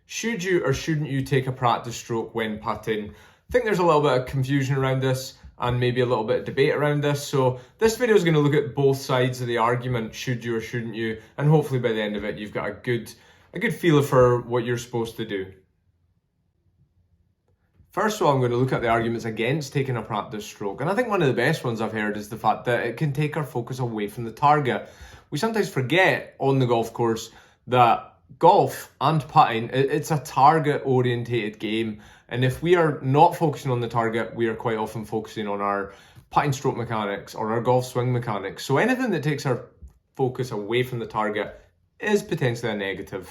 Should you or shouldn't you take a practice stroke when putting? I think there's a little bit of confusion around this and maybe a little bit of debate around this. So this video is going to look at both sides of the argument, should you or shouldn't you, and hopefully by the end of it you've got a good feel for what you're supposed to do. First of all, I'm going to look at the arguments against taking a practice stroke. And I think one of the best ones I've heard is the fact that it can take our focus away from the target. We sometimes forget on the golf course that golf and putting, it's a target-orientated game. And if we are not focusing on the target, we are quite often focusing on our putting stroke mechanics or our golf swing mechanics. So anything that takes our focus away from the target is potentially a negative.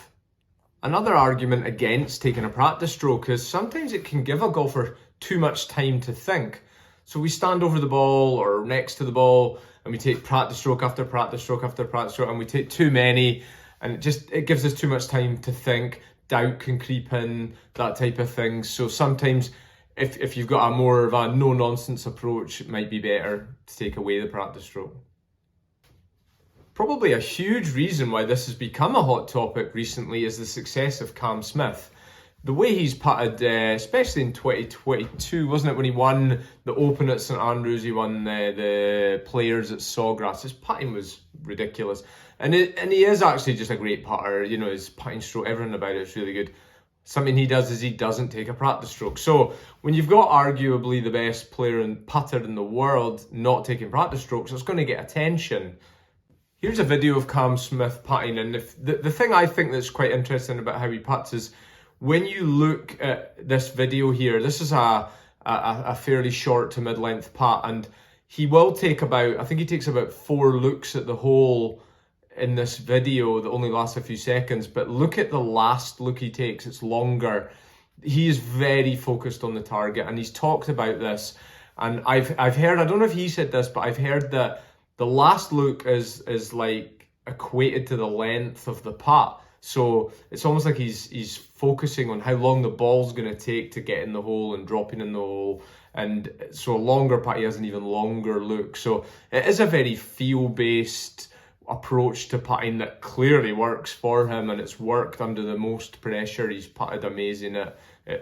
Another argument against taking a practice stroke is sometimes it can give a golfer too much time to think. So we stand over the ball or next to the ball and we take practice stroke after practice stroke after practice stroke, and we take too many, and it gives us too much time to think. Doubt can creep in, that type of thing. So sometimes if you've got a more of a no-nonsense approach, it might be better to take away the practice stroke. Probably a huge reason why this has become a hot topic recently is the success of Cam Smith. The way he's putted, especially in 2022, wasn't it, when he won the Open at St Andrews, he won the Players at Sawgrass. His putting was ridiculous. And he is actually just a great putter. You know, his putting stroke, everything about it is really good. Something he does is he doesn't take a practice stroke. So when you've got arguably the best player and putter in the world not taking practice strokes, it's going to get attention. Here's a video of Cam Smith putting, and the thing I think that's quite interesting about how he puts is when you look at this video here, this is a fairly short to mid-length putt, and he will take I think he takes about 4 looks at the hole in this video that only lasts a few seconds, but look at the last look he takes, it's longer. He is very focused on the target, and he's talked about this, and I've heard, I don't know if he said this, but I've heard that the last look is like equated to the length of the putt. So it's almost like he's focusing on how long the ball's going to take to get in the hole and dropping in the hole. And so a longer putt, he has an even longer look. So it is a very feel-based approach to putting that clearly works for him, and it's worked under the most pressure. He's putted amazing at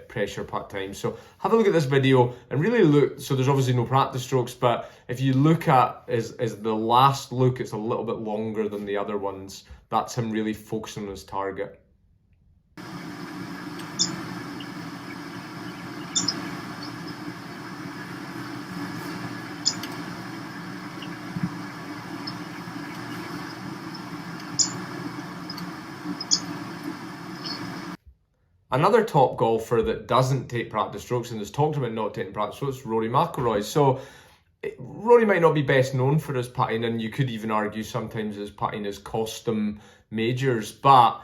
pressure putt time. So have a look at this video and really look. So there's obviously no practice strokes, but if you look at is the last look, it's a little bit longer than the other ones. That's him really focusing on his target. Another top golfer that doesn't take practice strokes and has talked about not taking practice strokes is Rory McIlroy. So Rory might not be best known for his putting, and you could even argue sometimes his putting has cost him majors, but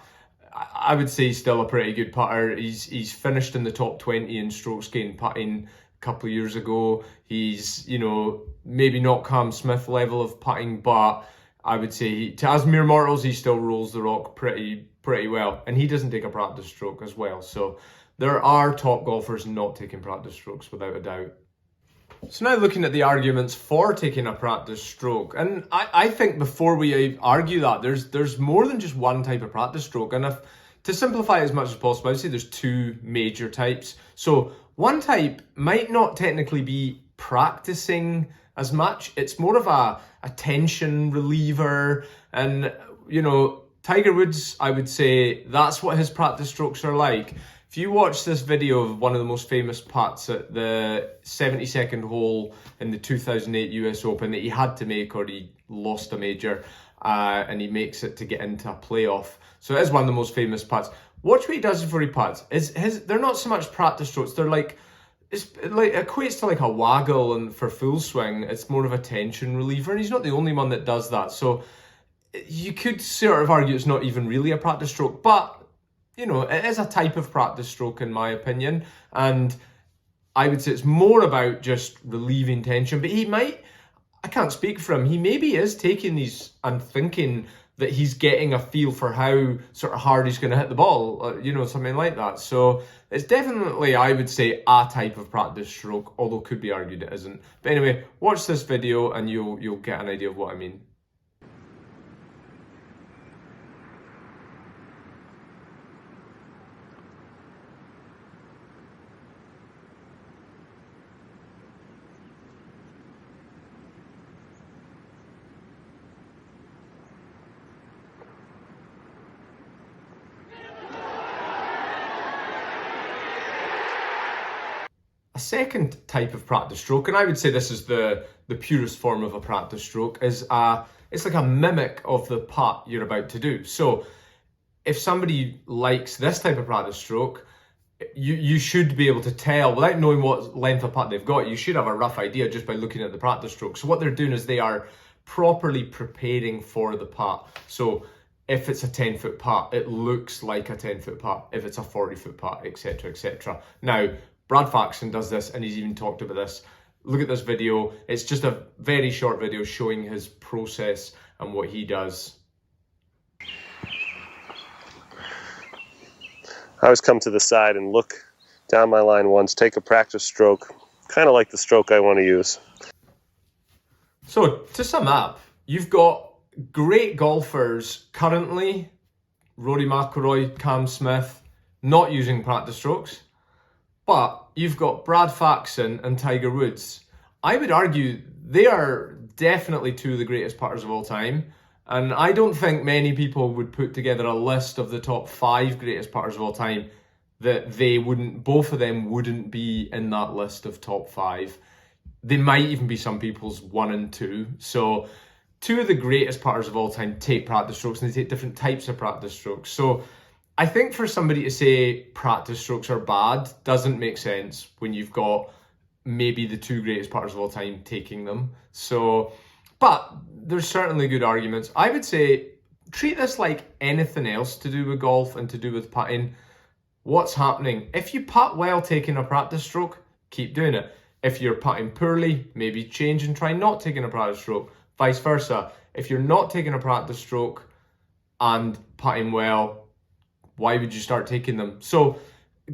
I would say he's still a pretty good putter. He's finished in the top 20 in strokes gained putting a couple of years ago. He's, you know, maybe not Cam Smith level of putting, but I would say to as mere mortals, he still rolls the rock pretty well, and he doesn't take a practice stroke as well. So there are top golfers not taking practice strokes without a doubt. So now looking at the arguments for taking a practice stroke, and I think before we argue that, there's more than just one type of practice stroke, and to simplify as much as possible, I'd say there's 2 major types. So one type might not technically be practicing as much, it's more of a tension reliever, and you know, Tiger Woods, I would say that's what his practice strokes are like. If you watch this video of one of the most famous putts at the 72nd hole in the 2008 US Open that he had to make or he lost a major, and he makes it to get into a playoff. So it is one of the most famous putts. Watch what he does before he putts. They're not so much practice strokes, they're like, it equates to like a waggle, and for full swing, it's more of a tension reliever, and he's not the only one that does that. So you could sort of argue it's not even really a practice stroke, but you know, it is a type of practice stroke in my opinion, and I would say it's more about just relieving tension. But he might, I can't speak for him, he maybe is taking these and thinking that he's getting a feel for how sort of hard he's going to hit the ball, you know, something like that. So it's definitely, I would say, a type of practice stroke, although it could be argued it isn't. But anyway, watch this video and you'll get an idea of what I mean. second type of practice stroke, and I would say this is the purest form of a practice stroke, is it's like a mimic of the putt you're about to do. So if somebody likes this type of practice stroke, you should be able to tell, without knowing what length of putt they've got, you should have a rough idea just by looking at the practice stroke. So what they're doing is they are properly preparing for the putt. So if it's a 10-foot putt, it looks like a 10-foot putt. If it's a 40-foot putt, etc., etc. Now, Brad Faxon does this, and he's even talked about this. Look at this video. It's just a very short video showing his process and what he does. I always come to the side and look down my line once, take a practice stroke, kind of like the stroke I want to use. So to sum up, you've got great golfers currently, Rory McIlroy, Cam Smith, not using practice strokes, but you've got Brad Faxon and Tiger Woods. I would argue they are definitely two of the greatest putters of all time. And I don't think many people would put together a list of the top 5 greatest putters of all time that both of them wouldn't be in that list of top 5. They might even be some people's 1 and 2. So 2 of the greatest putters of all time take practice strokes, and they take different types of practice strokes. So I think for somebody to say practice strokes are bad doesn't make sense when you've got maybe the 2 greatest putters of all time taking them. But there's certainly good arguments. I would say treat this like anything else to do with golf and to do with putting. What's happening? If you putt well taking a practice stroke, keep doing it. If you're putting poorly, maybe change and try not taking a practice stroke. Vice versa. If you're not taking a practice stroke and putting well, why would you start taking them? So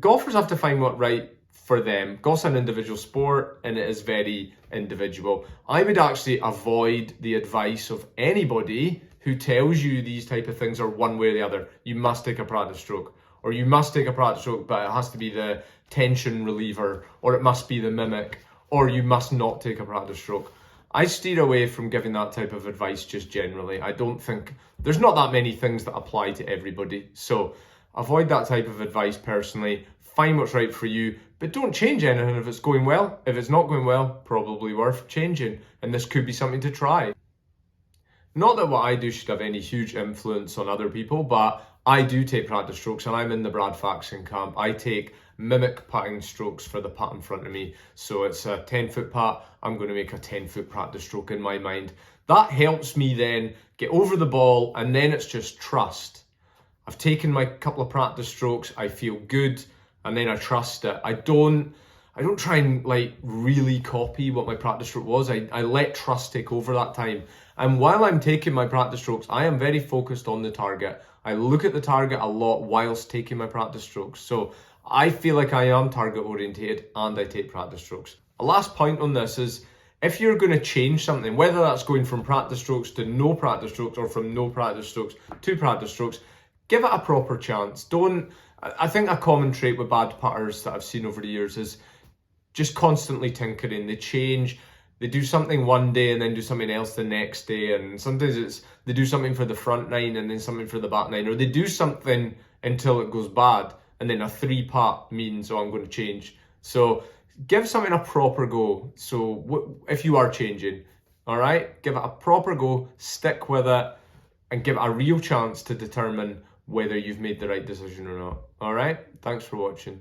golfers have to find what's right for them. Golf's an individual sport, and it is very individual. I would actually avoid the advice of anybody who tells you these type of things are one way or the other. You must take a practice stroke, or you must take a practice stroke, but it has to be the tension reliever, or it must be the mimic, or you must not take a practice stroke. I steer away from giving that type of advice just generally. I don't think, there's not that many things that apply to everybody. So avoid that type of advice personally. Find what's right for you, but don't change anything if it's going well. If it's not going well, probably worth changing, and this could be something to try. Not that what I do should have any huge influence on other people, but I do take practice strokes, and I'm in the Brad Faxon camp. I take mimic putting strokes for the putt in front of me. So it's a 10-foot putt, I'm going to make a 10-foot practice stroke in my mind. That helps me then get over the ball, and then it's just trust. I've taken my couple of practice strokes, I feel good, and then I trust it. I don't try and like really copy what my practice stroke was. I let trust take over that time. And while I'm taking my practice strokes, I am very focused on the target. I look at the target a lot whilst taking my practice strokes. So I feel like I am target orientated, and I take practice strokes. A last point on this is, if you're going to change something, whether that's going from practice strokes to no practice strokes, or from no practice strokes to practice strokes, give it a proper chance. I think a common trait with bad putters that I've seen over the years is just constantly tinkering. They change, they do something one day and then do something else the next day. And sometimes they do something for the front nine and then something for the back nine, or they do something until it goes bad. And then a 3-putt means, oh, I'm going to change. So give something a proper go. So if you are changing, all right, give it a proper go, stick with it, and give it a real chance to determine whether you've made the right decision or not. All right, thanks for watching.